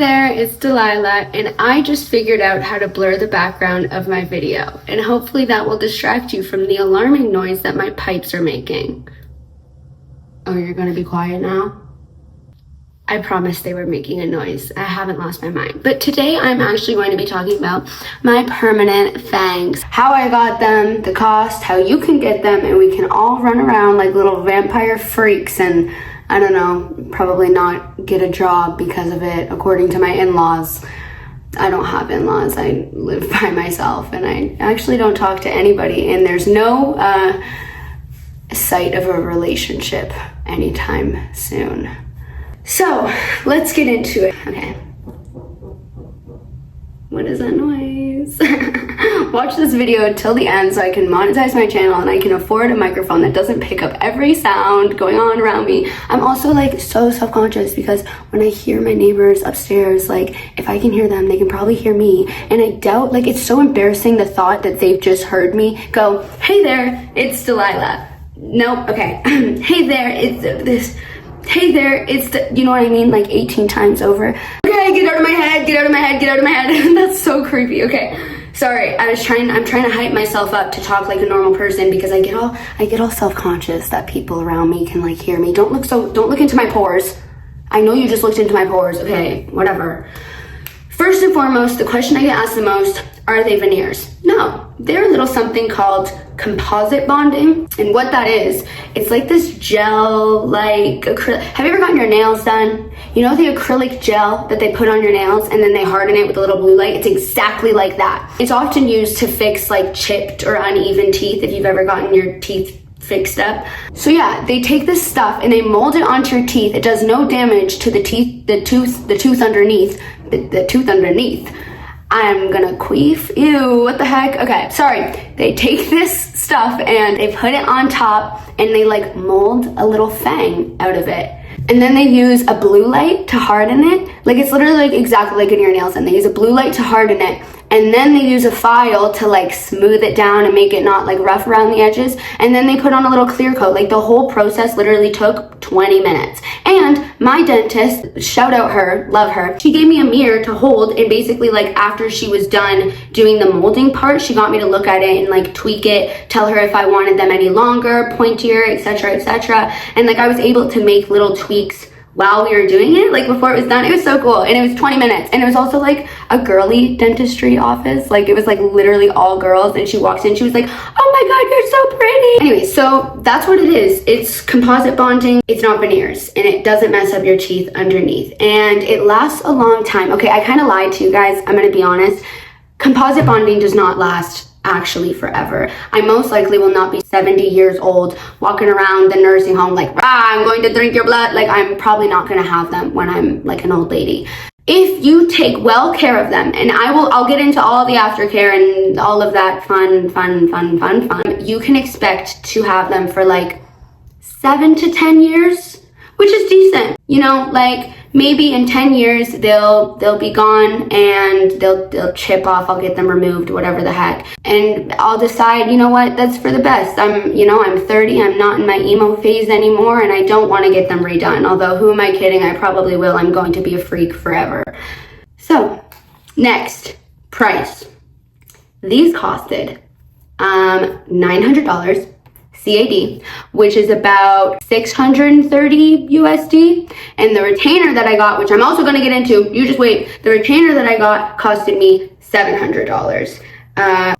there, it's Delilah, and I just figured out how to blur the background of my video, and hopefully that will distract you from the alarming noise that my pipes are making. Oh, you're gonna be quiet now? I promised they were making a noise. I haven't lost my mind. But today I'm actually going to be talking about my permanent fangs. How I got them, the cost, how you can get them, and we can all run around like little vampire freaks and, I don't know, probably not get a job because of it, according to my in-laws. I don't have in-laws. I live by myself, and I actually don't talk to anybody, and there's no sight of a relationship anytime soon. So, let's get into it. Okay. What is that noise? Watch this video until the end so I can monetize my channel and I can afford a microphone that doesn't pick up every sound going on around me. I'm also like so self-conscious because when I hear my neighbors upstairs, like if I can hear them, they can probably hear me. And I doubt, like it's so embarrassing the thought that they've just heard me go, hey there, it's Delilah. Nope, okay. Hey there, it's this. Hey there, it's the, you know what I mean? Like 18 times over. Okay, get out of my head, get out of my head, get out of my head. That's so creepy. Okay, sorry. I'm trying to hype myself up to talk like a normal person because I get all self-conscious that people around me can like hear me. Don't look into my pores. I know you just looked into my pores. Okay, whatever. First and foremost, the question I get asked the most, are they veneers? No, they're a little something called composite bonding. And what that is, it's like this gel, like acrylic. Have you ever gotten your nails done? You know the acrylic gel that they put on your nails and then they harden it with a little blue light? It's exactly like that. It's often used to fix like chipped or uneven teeth if you've ever gotten your teeth fixed up. So yeah, they take this stuff and they mold it onto your teeth. It does no damage to the teeth, the tooth underneath. The tooth underneath. I'm gonna queef. Ew, what the heck? Okay, sorry. They take this stuff and they put it on top and they like mold a little fang out of it. And then they use a blue light to harden it. Like it's literally like exactly like in your nails, and they use a blue light to harden it. And then they use a file to like smooth it down and make it not like rough around the edges. And then they put on a little clear coat. Like the whole process literally took 20 minutes. And my dentist, shout out her, love her, she gave me a mirror to hold, and basically like after she was done doing the molding part, she got me to look at it and like tweak it, tell her if I wanted them any longer, pointier, etc., etc. And like I was able to make little tweaks while we were doing it, like before it was done. It was so cool, and it was 20 minutes, and it was also like a girly dentistry office. Like it was like literally all girls, and she walks in, she was like, oh my god, you're so pretty. Anyway, so that's what it is. It's composite bonding. It's not veneers, and it doesn't mess up your teeth underneath, and it lasts a long time. Okay, I kind of lied to you guys. I'm gonna be honest. Composite bonding does not last actually forever. I most likely will not be 70 years old walking around the nursing home like, I'm going to drink your blood. Like I'm probably not going to have them when I'm like an old lady. If you take well care of them, and I'll get into all the aftercare and all of that fun, you can expect to have them for like 7 to 10 years, which is decent. You know, like maybe in 10 years they'll be gone and they'll chip off. I'll get them removed, whatever the heck, and I'll decide, you know what, that's for the best. I'm 30. I'm not in my emo phase anymore, and I don't want to get them redone. Although, who am I kidding? I probably will. I'm going to be a freak forever. So next, price. These costed $900 CAD, which is about 630 USD. And the retainer that I got, which I'm also going to get into, you just wait, the retainer that I got costed me $700,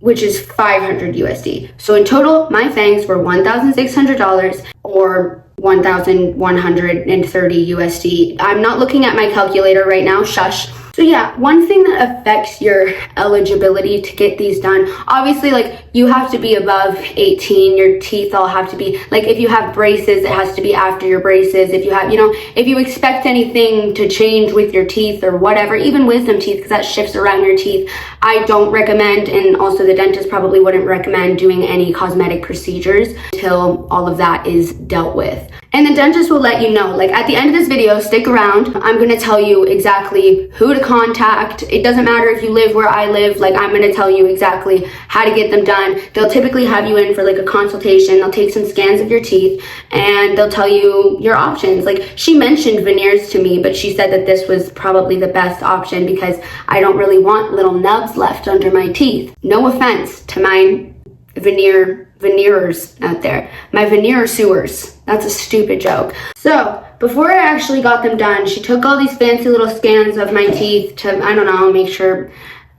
which is 500 USD. So in total, my fangs were $1,600 or 1,130 USD. I'm not looking at my calculator right now, shush. So yeah, one thing that affects your eligibility to get these done, obviously, like you have to be above 18, your teeth all have to be, like if you have braces, it has to be after your braces. If you have, if you expect anything to change with your teeth or whatever, even wisdom teeth, because that shifts around your teeth, I don't recommend, and also the dentist probably wouldn't recommend doing any cosmetic procedures until all of that is dealt with. And the dentist will let you know, like at the end of this video, stick around, I'm gonna tell you exactly who to contact. It doesn't matter if you live where I live, like I'm gonna tell you exactly how to get them done. They'll typically have you in for like a consultation. They'll take some scans of your teeth and they'll tell you your options. Like she mentioned veneers to me, but she said that this was probably the best option because I don't really want little nubs left under my teeth. No offense to my veneers out there. My veneer sewers. That's a stupid joke. So before I actually got them done, she took all these fancy little scans of my teeth to, I don't know, make sure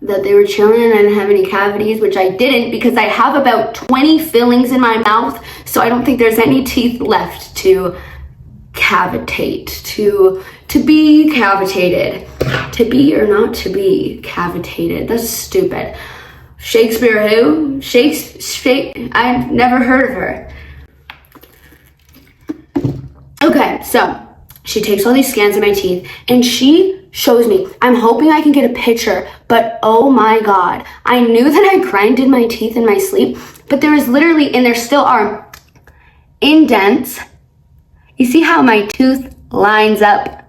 that they were chilling and I didn't have any cavities, which I didn't because I have about 20 fillings in my mouth. So I don't think there's any teeth left to cavitate, to be cavitated. To be or not to be cavitated. That's stupid. Shakespeare who? Shakespeare? I've never heard of her. Okay, so she takes all these scans of my teeth and she shows me. I'm hoping I can get a picture, but oh my God. I knew that I grinded my teeth in my sleep, but there was literally, and there still are, indents. You see how my tooth lines up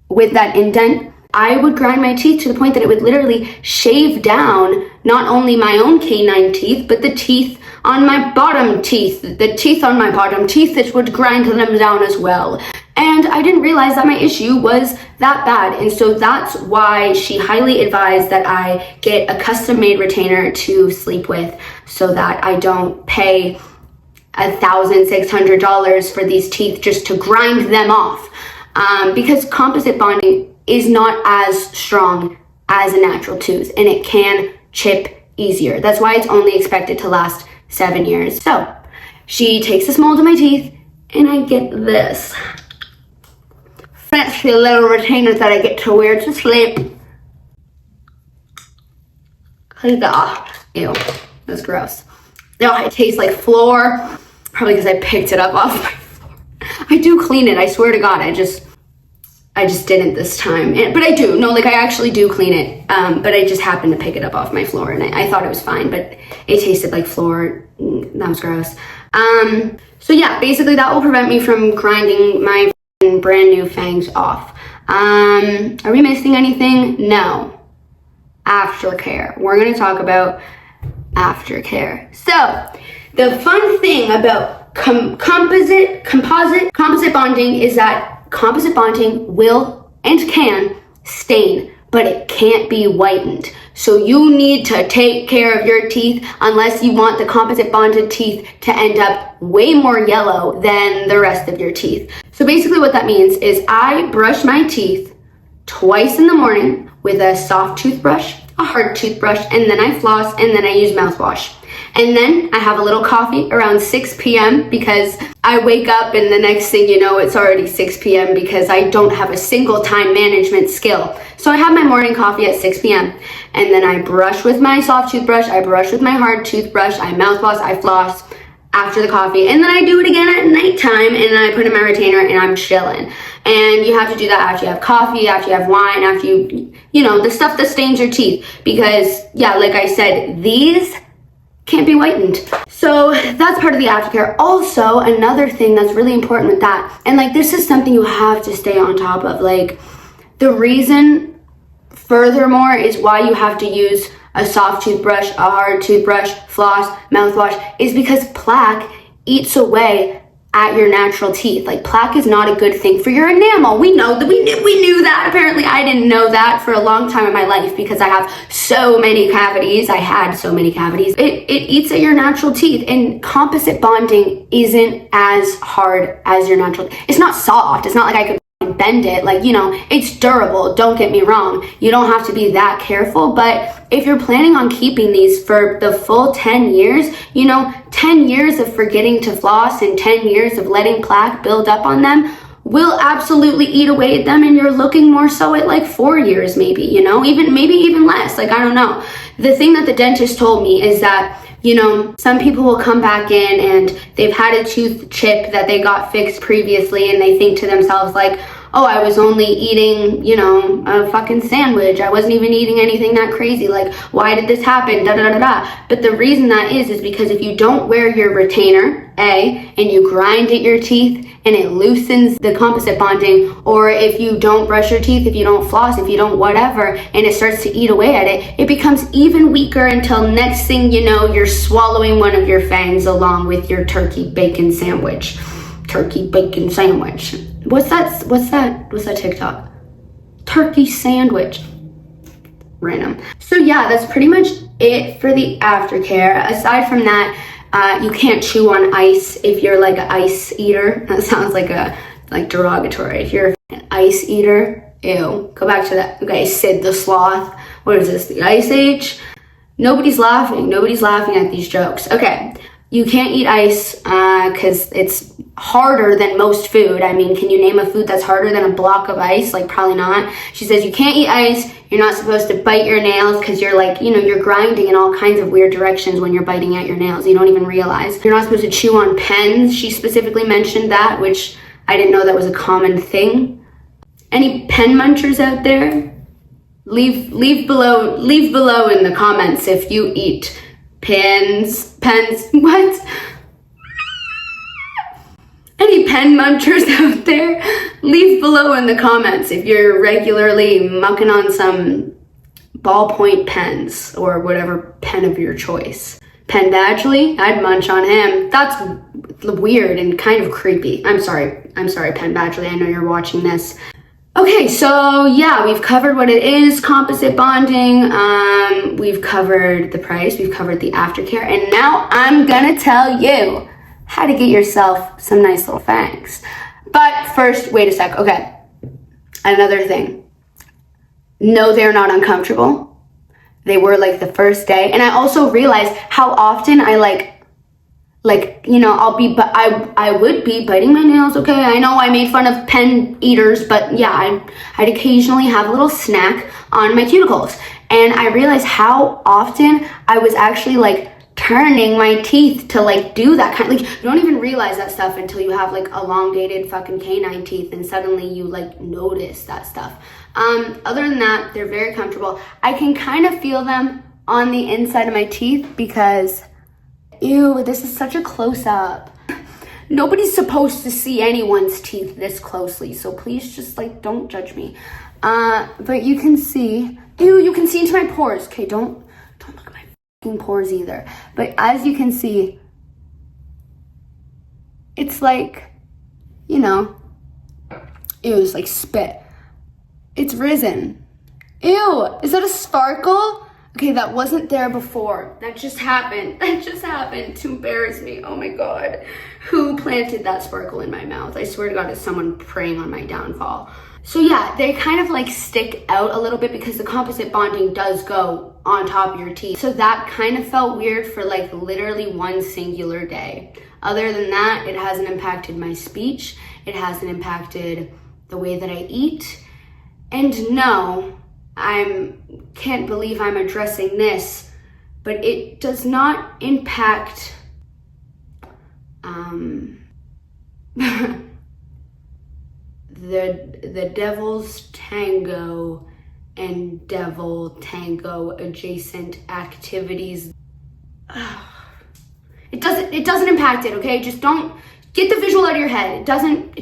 with that indent? I would grind my teeth to the point that it would literally shave down not only my own canine teeth, but the teeth on my bottom teeth. The teeth on my bottom teeth, it would grind them down as well. And I didn't realize that my issue was that bad. And so that's why she highly advised that I get a custom-made retainer to sleep with so that I don't pay $1,600 for these teeth just to grind them off. Because composite bonding is not as strong as a natural tooth and it can chip easier. That's why it's only expected to last 7 years. So she takes this mold of my teeth and I get this fancy little retainer that I get to wear to sleep. Ew, that's gross. No, it tastes like floor, probably because I picked it up off my floor. I do clean it, I swear to God. I just didn't this time. But I do. No, like I actually do clean it. But I just happened to pick it up off my floor and I thought it was fine, but it tasted like floor. That was gross. So yeah, basically that will prevent me from grinding my brand new fangs off. Are we missing anything? No. Aftercare. We're going to talk about aftercare. So the fun thing about composite bonding is that composite bonding will and can stain, but it can't be whitened. So you need to take care of your teeth unless you want the composite bonded teeth to end up way more yellow than the rest of your teeth. So basically what that means is I brush my teeth twice in the morning with a soft toothbrush, a hard toothbrush, and then I floss and then I use mouthwash. And then I have a little coffee around 6 p.m. because I wake up and the next thing you know, it's already 6 p.m. because I don't have a single time management skill. So I have my morning coffee at 6 p.m. and then I brush with my soft toothbrush, I brush with my hard toothbrush, I mouthwash, I floss after the coffee, and then I do it again at nighttime and then I put in my retainer and I'm chilling. And you have to do that after you have coffee, after you have wine, after you know, the stuff that stains your teeth. Because yeah, like I said, these can't be whitened. So that's part of the aftercare. Also, another thing that's really important with that, and like this is something you have to stay on top of, like the reason furthermore is why you have to use a soft toothbrush, a hard toothbrush, floss, mouthwash, is because plaque eats away at your natural teeth. Like plaque is not a good thing for your enamel. We know that, we knew that. Apparently I didn't know that for a long time in my life because I have so many cavities. I had so many cavities. It eats at your natural teeth, and composite bonding isn't as hard as your natural. It's not soft. It's not like I could bend it, like, you know, it's durable, don't get me wrong. You don't have to be that careful, but if you're planning on keeping these for the full 10 years, you know, 10 years of forgetting to floss and 10 years of letting plaque build up on them will absolutely eat away at them, and you're looking more so at like 4 years maybe, you know, maybe even less, like, I don't know. The thing that the dentist told me is that, you know, some people will come back in and they've had a tooth chip that they got fixed previously and they think to themselves like, oh, I was only eating, you know, a fucking sandwich. I wasn't even eating anything that crazy. Like, why did this happen? Da da da da. But the reason that is because if you don't wear your retainer, A, and you grind at your teeth and it loosens the composite bonding. Or if you don't brush your teeth, if you don't floss, if you don't whatever, and it starts to eat away at it, it becomes even weaker until next thing you know, you're swallowing one of your fangs along with your turkey bacon sandwich. Turkey bacon sandwich. What's that TikTok? Turkey sandwich. Random. So yeah, that's pretty much it for the aftercare. Aside from that, you can't chew on ice if you're like an ice eater. That sounds like derogatory. If you're an ice eater, ew. Go back to that. Okay, Sid the Sloth. What is this? The Ice Age? Nobody's laughing. Nobody's laughing at these jokes. Okay. You can't eat ice because it's harder than most food. I mean, can you name a food that's harder than a block of ice? Like, probably not. She says you can't eat ice. You're not supposed to bite your nails because you're like, you know, you're grinding in all kinds of weird directions when you're biting at your nails. You don't even realize. You're not supposed to chew on pens. She specifically mentioned that, which I didn't know that was a common thing. Any pen munchers out there? Leave below in the comments if you eat pens, what? Any pen munchers out there? Leave below in the comments if you're regularly mucking on some ballpoint pens or whatever pen of your choice. Penn Badgley, I'd munch on him. That's weird and kind of creepy. I'm sorry, Penn Badgley, I know you're watching this. Okay, so yeah, we've covered what it is, composite bonding, we've covered the price, we've covered the aftercare, and now I'm gonna tell you how to get yourself some nice little fangs. But first, wait a sec, okay, another thing. No, they're not uncomfortable. They were like the first day, and I also realized how often I you know, I would be biting my nails, okay? I know I made fun of pen eaters, but yeah, I'd occasionally have a little snack on my cuticles. And I realized how often I was actually like turning my teeth to like do that kind of, like, you don't even realize that stuff until you have like elongated fucking canine teeth and suddenly you like notice that stuff. Other than that, they're very comfortable. I can kind of feel them on the inside of my teeth because ew, this is such a close-up. Nobody's supposed to see anyone's teeth this closely, so please just, like, don't judge me. But you can see, ew, you can see into my pores. Okay, don't look at my fucking pores either. But as you can see, it's like, you know, ew, it's like spit. It's risen. Ew, is that a sparkle? Okay, that wasn't there before. That just happened. That just happened to embarrass me. Oh my God. Who planted that sparkle in my mouth? I swear to God, it's someone preying on my downfall. So yeah, they kind of like stick out a little bit because the composite bonding does go on top of your teeth. So that kind of felt weird for like literally one singular day. Other than that, it hasn't impacted my speech. It hasn't impacted the way that I eat. And no, can't believe I'm addressing this, but it does not impact the Devil's Tango and Devil Tango adjacent activities. It doesn't impact it, okay? Just don't get the visual out of your head. It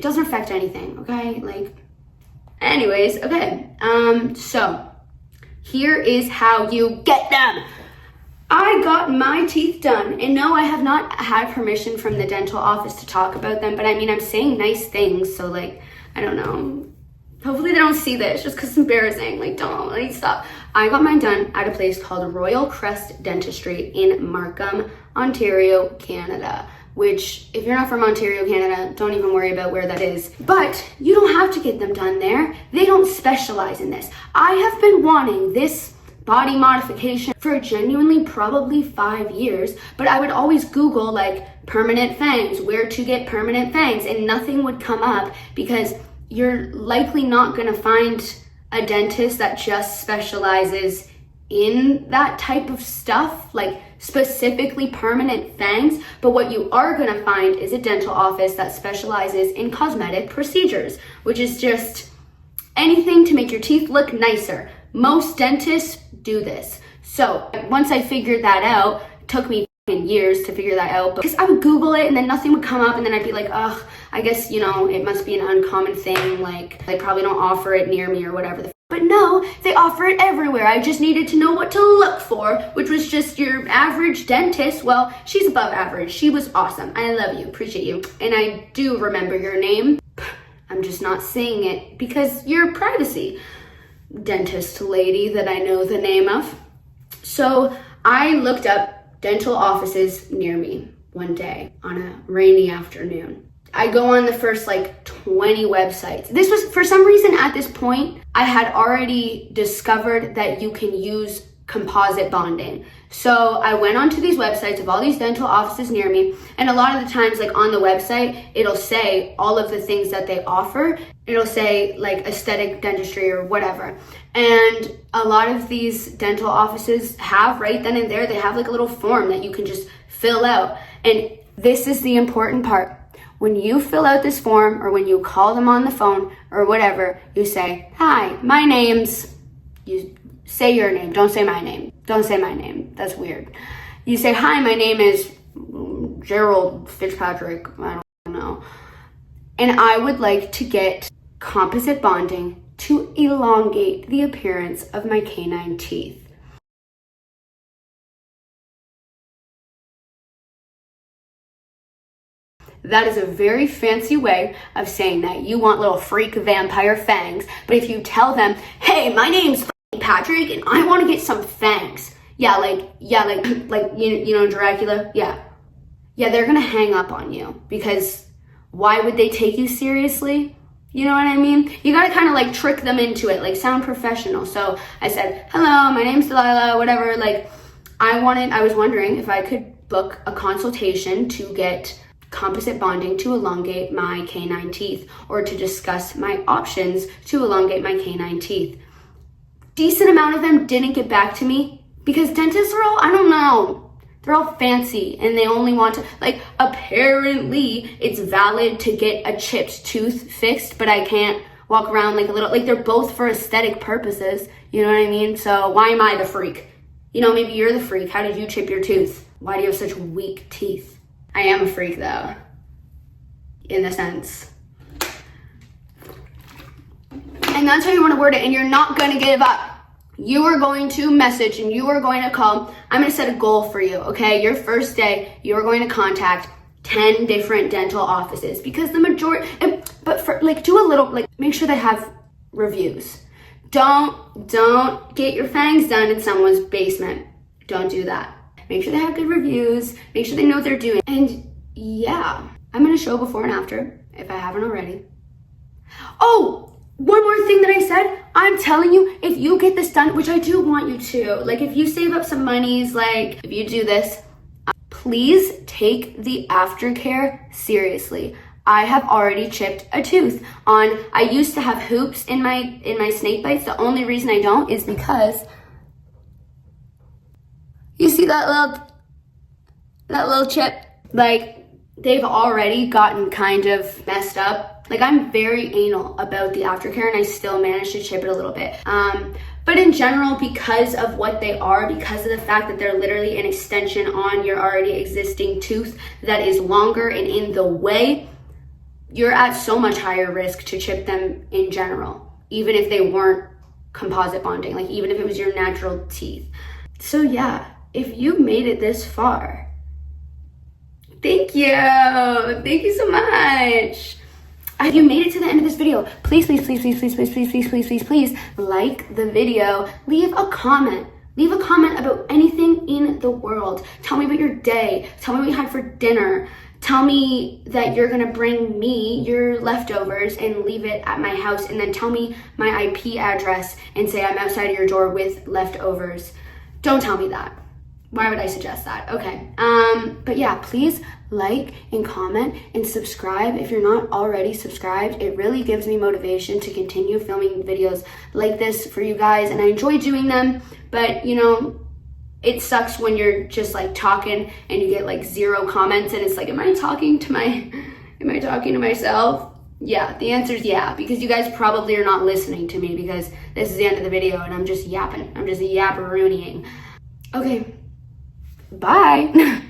doesn't affect anything, okay? Like, anyways, okay. So here is how you get them. I got my teeth done, and no, I have not had permission from the dental office to talk about them, but I mean, I'm saying nice things, so like, I don't know. Hopefully they don't see this just because it's embarrassing. Like, don't, like, stop. I got mine done at a place called Royal Crest Dentistry in Markham, Ontario, Canada. Which, if you're not from Ontario, Canada, don't even worry about where that is. But you don't have to get them done there. They don't specialize in this. I have been wanting this body modification for genuinely probably 5 years, but I would always Google like permanent fangs, where to get permanent fangs, and nothing would come up because you're likely not gonna find a dentist that just specializes in that type of stuff, like specifically permanent fangs. But what you are gonna find is a dental office that specializes in cosmetic procedures, which is just anything to make your teeth look nicer. Most dentists do this. So once I figured that out, it took me years to figure that out, because I would Google it and then nothing would come up, and then I'd be like, ugh, I guess, you know, it must be an uncommon thing, like they probably don't offer it near me or whatever. But no, they offer it everywhere. I just needed to know what to look for, which was just your average dentist. Well, she's above average. She was awesome. I love you, appreciate you. And I do remember your name. I'm just not saying it because your privacy. Dentist lady that I know the name of. So I looked up dental offices near me one day on a rainy afternoon. I go on the first like 20 websites. This was, for some reason at this point, I had already discovered that you can use composite bonding. So I went onto these websites of all these dental offices near me, and a lot of the times, like on the website, it'll say all of the things that they offer. It'll say like aesthetic dentistry or whatever. And a lot of these dental offices have right then and there, they have like a little form that you can just fill out. And this is the important part. When you fill out this form, or when you call them on the phone or whatever, you say, hi, my name's, you say your name, don't say my name. Don't say my name, that's weird. You say, hi, my name is Gerald Fitzpatrick, I don't know. And I would like to get composite bonding to elongate the appearance of my canine teeth. That is a very fancy way of saying that you want little freak vampire fangs. But if you tell them, hey, my name's Patrick and I want to get some fangs. Yeah, like you know Dracula? Yeah, they're gonna hang up on you, because why would they take you seriously? You know what I mean? You gotta kind of like trick them into it, like sound professional. So I said, hello, my name's Delilah, whatever. Like I was wondering if I could book a consultation to get composite bonding to elongate my canine teeth, or to discuss my options to elongate my canine teeth. Decent amount of them didn't get back to me, because dentists are all, I don't know, they're all fancy and they only want to, like, apparently it's valid to get a chipped tooth fixed, but I can't walk around like a little, like they're both for aesthetic purposes, you know what I mean? So why am I the freak? You know, maybe you're the freak. How did you chip your tooth? Why do you have such weak teeth? I am a freak though, in a sense. And that's how you want to word it, and you're not going to give up. You are going to message and you are going to call. I'm going to set a goal for you, okay? Your first day, you are going to contact 10 different dental offices, because the majority, but for like, do a little, like, make sure they have reviews. Don't get your fangs done in someone's basement. Don't do that. Make sure they have good reviews. Make sure they know what they're doing. And yeah, I'm going to show before and after if I haven't already. Oh, one more thing that I said, I'm telling you, if you get this done, which I do want you to, like if you save up some monies, like if you do this, please take the aftercare seriously. I have already chipped a tooth on, I used to have hoops in my snake bites. The only reason I don't is because you see that little chip? Like, they've already gotten kind of messed up. Like, I'm very anal about the aftercare, and I still manage to chip it a little bit. But in general, because of what they are, because of the fact that they're literally an extension on your already existing tooth that is longer and in the way, you're at so much higher risk to chip them in general, even if they weren't composite bonding, like even if it was your natural teeth. So yeah, if you made it this far, thank you. Thank you so much. If you made it to the end of this video, please like the video. Leave a comment. Leave a comment about anything in the world. Tell me about your day. Tell me what you had for dinner. Tell me that you're gonna bring me your leftovers and leave it at my house, and then tell me my IP address and say I'm outside of your door with leftovers. Don't tell me that. Why would I suggest that? Okay. But yeah, please like and comment and subscribe if you're not already subscribed. It really gives me motivation to continue filming videos like this for you guys, and I enjoy doing them. But you know, it sucks when you're just like talking and you get like 0 comments, and it's like, am I talking to myself? Yeah, the answer is yeah, because you guys probably are not listening to me, because this is the end of the video and I'm just yapping. I'm just yapparoonying. Okay. Bye.